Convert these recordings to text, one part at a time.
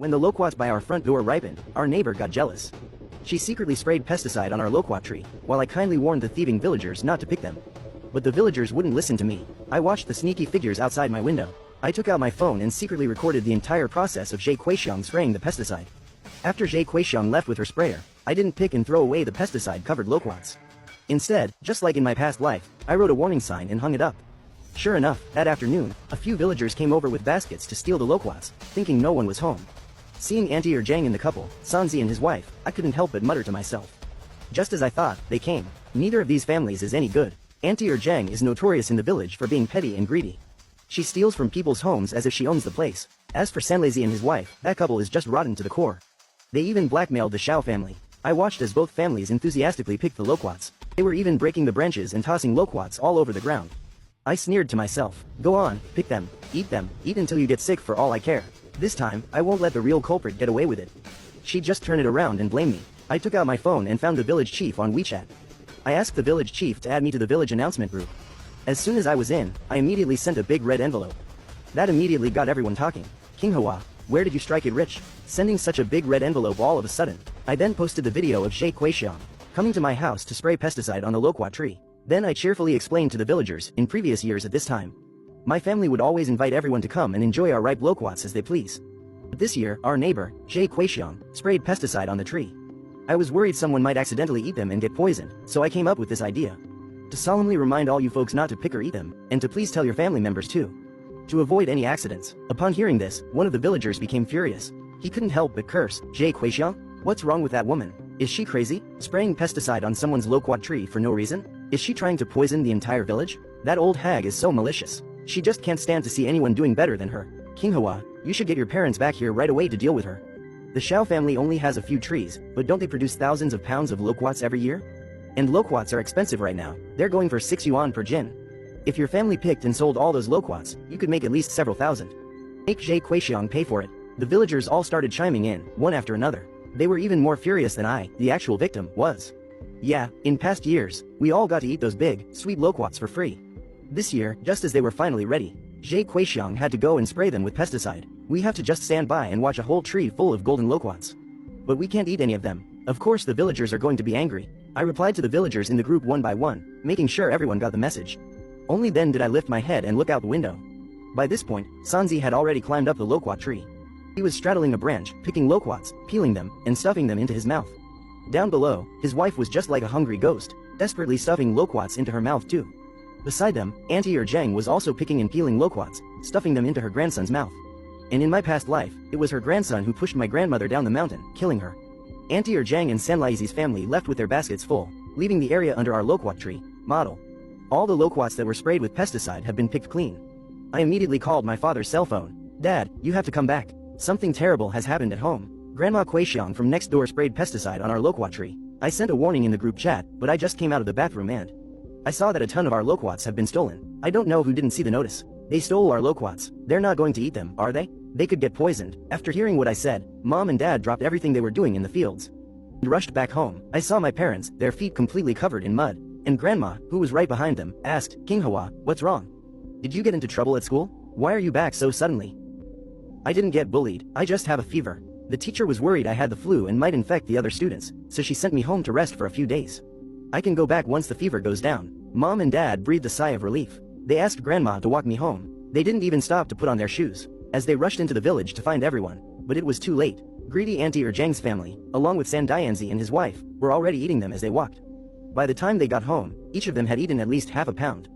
When the loquats by our front door ripened, our neighbor got jealous. She secretly sprayed pesticide on our loquat tree, while I kindly warned the thieving villagers not to pick them. But the villagers wouldn't listen to me. I watched the sneaky figures outside my window. I took out my phone and secretly recorded the entire process of Zhe Kuixiang spraying the pesticide. After Zhe Kuixiang left with her sprayer, I didn't pick and throw away the pesticide-covered loquats. Instead, just like in my past life, I wrote a warning sign and hung it up. Sure enough, that afternoon, a few villagers came over with baskets to steal the loquats, thinking no one was home. Seeing Auntie Zhang and the couple, Sanzi and his wife, I couldn't help but mutter to myself. Just as I thought, they came. Neither of these families is any good. Auntie Zhang is notorious in the village for being petty and greedy. She steals from people's homes as if she owns the place. As for Sanlazy and his wife, that couple is just rotten to the core. They even blackmailed the Xiao family. I watched as both families enthusiastically picked the loquats. They were even breaking the branches and tossing loquats all over the ground. I sneered to myself. Go on, pick them, eat until you get sick for all I care. This time, I won't let the real culprit get away with it. She'd just turn it around and blame me. I took out my phone and found the village chief on WeChat. I asked the village chief to add me to the village announcement group. As soon as I was in, I immediately sent a big red envelope. That immediately got everyone talking. King Hua, where did you strike it rich? Sending such a big red envelope all of a sudden. I then posted the video of Zhe Kuixiang coming to my house to spray pesticide on the loquat tree. Then I cheerfully explained to the villagers, in previous years at this time, my family would always invite everyone to come and enjoy our ripe loquats as they please. But this year, our neighbor, Zhe Kuixiang, sprayed pesticide on the tree. I was worried someone might accidentally eat them and get poisoned, so I came up with this idea. To solemnly remind all you folks not to pick or eat them, and to please tell your family members too. To avoid any accidents. Upon hearing this, one of the villagers became furious. He couldn't help but curse, Zhe Kuixiang? What's wrong with that woman? Is she crazy? Spraying pesticide on someone's loquat tree for no reason? Is she trying to poison the entire village? That old hag is so malicious. She just can't stand to see anyone doing better than her. King Hua, you should get your parents back here right away to deal with her. The Xiao family only has a few trees, but don't they produce thousands of pounds of loquats every year? And loquats are expensive right now. They're going for 6 yuan per jin. If your family picked and sold all those loquats, you could make at least several thousand. Make Zhe Kuixiang pay for it. The villagers all started chiming in, one after another. They were even more furious than I, the actual victim, was. Yeah, in past years, we all got to eat those big, sweet loquats for free. This year, just as they were finally ready, Zhe Kuixiang had to go and spray them with pesticide. We have to just stand by and watch a whole tree full of golden loquats. But we can't eat any of them. Of course the villagers are going to be angry. I replied to the villagers in the group one by one, making sure everyone got the message. Only then did I lift my head and look out the window. By this point, Sanzi had already climbed up the loquat tree. He was straddling a branch, picking loquats, peeling them, and stuffing them into his mouth. Down below, his wife was just like a hungry ghost, desperately stuffing loquats into her mouth too. Beside them, Auntie Zhang was also picking and peeling loquats, stuffing them into her grandson's mouth. And in my past life, it was her grandson who pushed my grandmother down the mountain, killing her. Auntie Zhang and Sanlaizi's family left with their baskets full, leaving the area under our loquat tree model. All the loquats that were sprayed with pesticide have been picked clean. I immediately called my father's cell phone. Dad, you have to come back. Something terrible has happened at home. Grandma Kuixiang from next door sprayed pesticide on our loquat tree. I sent a warning in the group chat, but I just came out of the bathroom and I saw that a ton of our loquats have been stolen. I don't know who didn't see the notice. They stole our loquats. They're not going to eat them, are they? They could get poisoned. After hearing what I said, Mom and Dad dropped everything they were doing in the fields and rushed back home. I saw my parents, their feet completely covered in mud, and Grandma, who was right behind them, asked, King Hua, what's wrong? Did you get into trouble at school? Why are you back so suddenly? I didn't get bullied, I just have a fever. The teacher was worried I had the flu and might infect the other students, so she sent me home to rest for a few days. I can go back once the fever goes down. Mom and Dad breathed a sigh of relief. They asked Grandma to walk me home. They didn't even stop to put on their shoes, as they rushed into the village to find everyone, but it was too late. Greedy Auntie Zhang's family, along with San Dianzi and his wife, were already eating them as they walked. By the time they got home, each of them had eaten at least half a pound.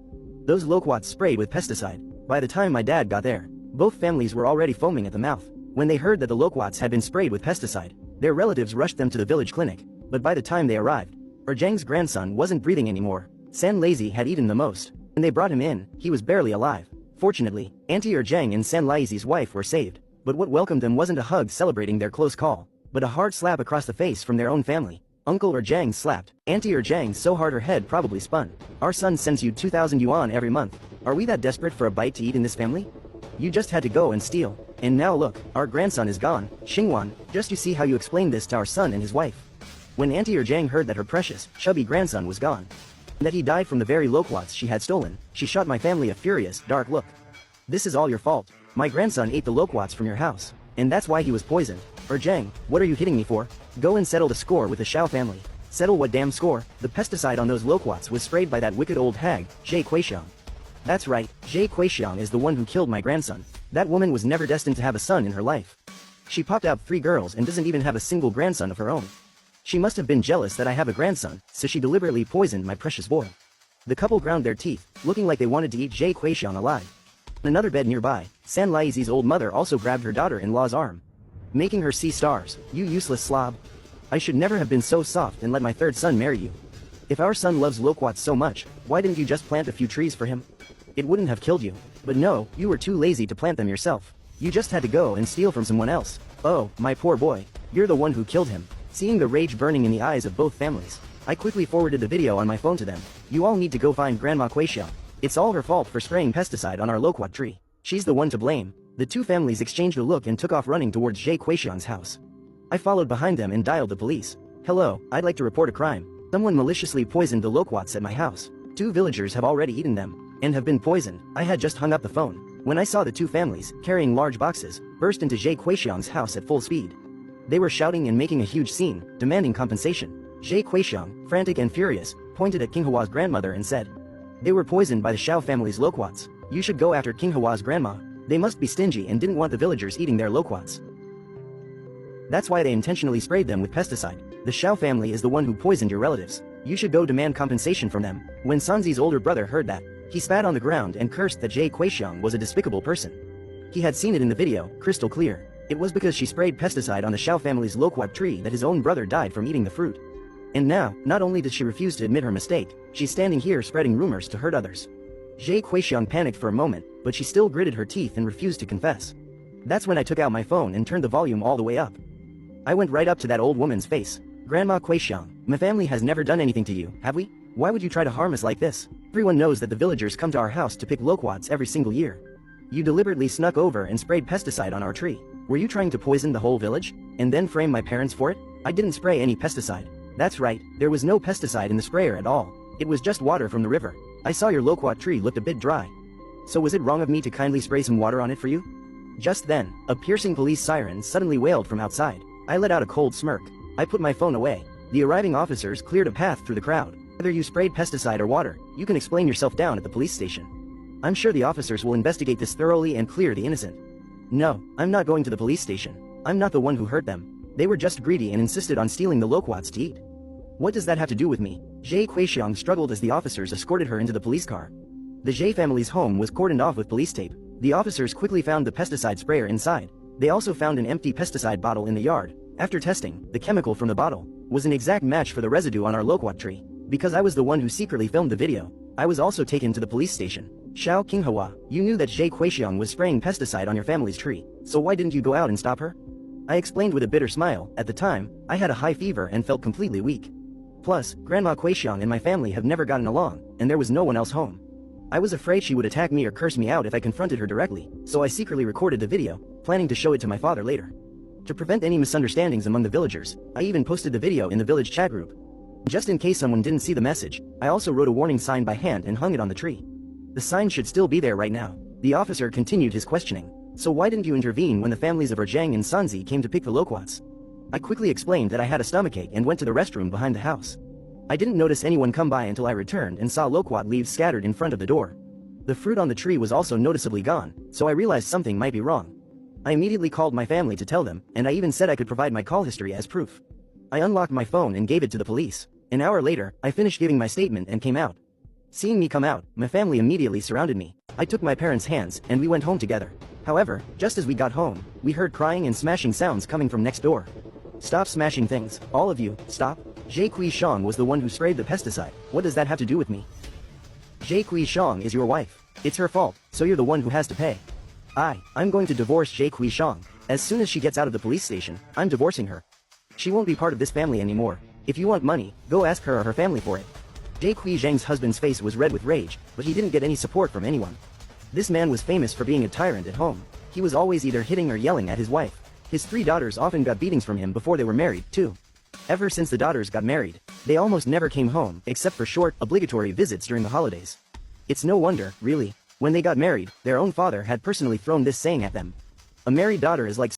Those loquats sprayed with pesticide. By the time my dad got there, both families were already foaming at the mouth. When they heard that the loquats had been sprayed with pesticide, their relatives rushed them to the village clinic, but by the time they arrived, Zhang's grandson wasn't breathing anymore. San Lazy had eaten the most. When they brought him in, he was barely alive. Fortunately, Auntie Zhang and San Laizi's wife were saved, but what welcomed them wasn't a hug celebrating their close call, but a hard slap across the face from their own family. Uncle Zhang slapped Auntie Zhang so hard her head probably spun. Our son sends you 2,000 yuan every month. Are we that desperate for a bite to eat in this family? You just had to go and steal. And now look, our grandson is gone. Xingwan, just you see how you explain this to our son and his wife. When Auntie Zhang heard that her precious, chubby grandson was gone, and that he died from the very loquats she had stolen, she shot my family a furious, dark look. This is all your fault. My grandson ate the loquats from your house. And that's why he was poisoned. Zhang, what are you hitting me for? Go and settle the score with the Xiao family. Settle what damn score? The pesticide on those loquats was sprayed by that wicked old hag, Zhe Kuixiang. That's right, Zhe Kuixiang is the one who killed my grandson. That woman was never destined to have a son in her life. She popped out 3 girls and doesn't even have a single grandson of her own. She must have been jealous that I have a grandson, so she deliberately poisoned my precious boy. The couple ground their teeth, looking like they wanted to eat Zhe Kuixiang alive. In another bed nearby, San Laizi's old mother also grabbed her daughter-in-law's arm, making her see stars. You useless slob. I should never have been so soft and let my 3rd son marry you. If our son loves loquats so much, why didn't you just plant a few trees for him? It wouldn't have killed you. But no, you were too lazy to plant them yourself. You just had to go and steal from someone else. Oh, my poor boy. You're the one who killed him. Seeing the rage burning in the eyes of both families, I quickly forwarded the video on my phone to them. You all need to go find Grandma Kuixiang. It's all her fault for spraying pesticide on our loquat tree. She's the one to blame. The 2 families exchanged a look and took off running towards Zhe Kuixiang's house. I followed behind them and dialed the police. Hello, I'd like to report a crime. Someone maliciously poisoned the loquats at my house. 2 villagers have already eaten them, and have been poisoned. I had just hung up the phone when I saw the 2 families, carrying large boxes, burst into Zhe Kuixiang's house at full speed. They were shouting and making a huge scene, demanding compensation. Zhe Kuixiang, frantic and furious, pointed at King Hua's grandmother and said, "They were poisoned by the Xiao family's loquats. You should go after King Hua's grandma. They must be stingy and didn't want the villagers eating their loquats. That's why they intentionally sprayed them with pesticide. The Xiao family is the one who poisoned your relatives. You should go demand compensation from them." When Sanzi's older brother heard that, he spat on the ground and cursed that Zhe Kuixiang was a despicable person. He had seen it in the video, crystal clear. It was because she sprayed pesticide on the Xiao family's loquat tree that his own brother died from eating the fruit. And now, not only does she refuse to admit her mistake, she's standing here spreading rumors to hurt others. Zhe Kuixiang panicked for a moment, but she still gritted her teeth and refused to confess. That's when I took out my phone and turned the volume all the way up. I went right up to that old woman's face. "Grandma Kuixiang, my family has never done anything to you, have we? Why would you try to harm us like this? Everyone knows that the villagers come to our house to pick loquats every single year. You deliberately snuck over and sprayed pesticide on our tree. Were you trying to poison the whole village, and then frame my parents for it?" "I didn't spray any pesticide." "That's right, there was no pesticide in the sprayer at all. It was just water from the river. I saw your loquat tree looked a bit dry. So was it wrong of me to kindly spray some water on it for you?" Just then, a piercing police siren suddenly wailed from outside. I let out a cold smirk. I put my phone away. The arriving officers cleared a path through the crowd. "Whether you sprayed pesticide or water, you can explain yourself down at the police station. I'm sure the officers will investigate this thoroughly and clear the innocent." "No, I'm not going to the police station. I'm not the one who hurt them. They were just greedy and insisted on stealing the loquats to eat." "What does that have to do with me?" Zhe Kuixiang struggled as the officers escorted her into the police car. The Zhe family's home was cordoned off with police tape. The officers quickly found the pesticide sprayer inside. They also found an empty pesticide bottle in the yard. After testing, the chemical from the bottle was an exact match for the residue on our loquat tree. Because I was the one who secretly filmed the video, I was also taken to the police station. "Xiao Qinghua, you knew that Zhe Kuixiang was spraying pesticide on your family's tree, so why didn't you go out and stop her?" I explained with a bitter smile. At the time, I had a high fever and felt completely weak. Plus, Grandma Kuixiang and my family have never gotten along, and there was no one else home. I was afraid she would attack me or curse me out if I confronted her directly, so I secretly recorded the video, planning to show it to my father later. To prevent any misunderstandings among the villagers, I even posted the video in the village chat group. Just in case someone didn't see the message, I also wrote a warning sign by hand and hung it on the tree. The sign should still be there right now. The officer continued his questioning. "So why didn't you intervene when the families of Zhang and Sanzi came to pick the loquats?" I quickly explained that I had a stomachache and went to the restroom behind the house. I didn't notice anyone come by until I returned and saw loquat leaves scattered in front of the door. The fruit on the tree was also noticeably gone, so I realized something might be wrong. I immediately called my family to tell them, and I even said I could provide my call history as proof. I unlocked my phone and gave it to the police. An hour later, I finished giving my statement and came out. Seeing me come out, my family immediately surrounded me. I took my parents' hands, and we went home together. However, just as we got home, we heard crying and smashing sounds coming from next door. "Stop smashing things, all of you, stop. Zhe Kuixiang was the one who sprayed the pesticide. What does that have to do with me? Zhe Kuixiang is your wife. It's her fault, so you're the one who has to pay. I'm going to divorce Zhe Kuixiang. As soon as she gets out of the police station, I'm divorcing her. She won't be part of this family anymore. If you want money, go ask her or her family for it." Zhe Kuixiang's husband's face was red with rage, but he didn't get any support from anyone. This man was famous for being a tyrant at home. He was always either hitting or yelling at his wife. His 3 daughters often got beatings from him before they were married, too. Ever since the daughters got married, they almost never came home except for short, obligatory visits during the holidays. It's no wonder, really. When they got married, their own father had personally thrown this saying at them. "A married daughter is like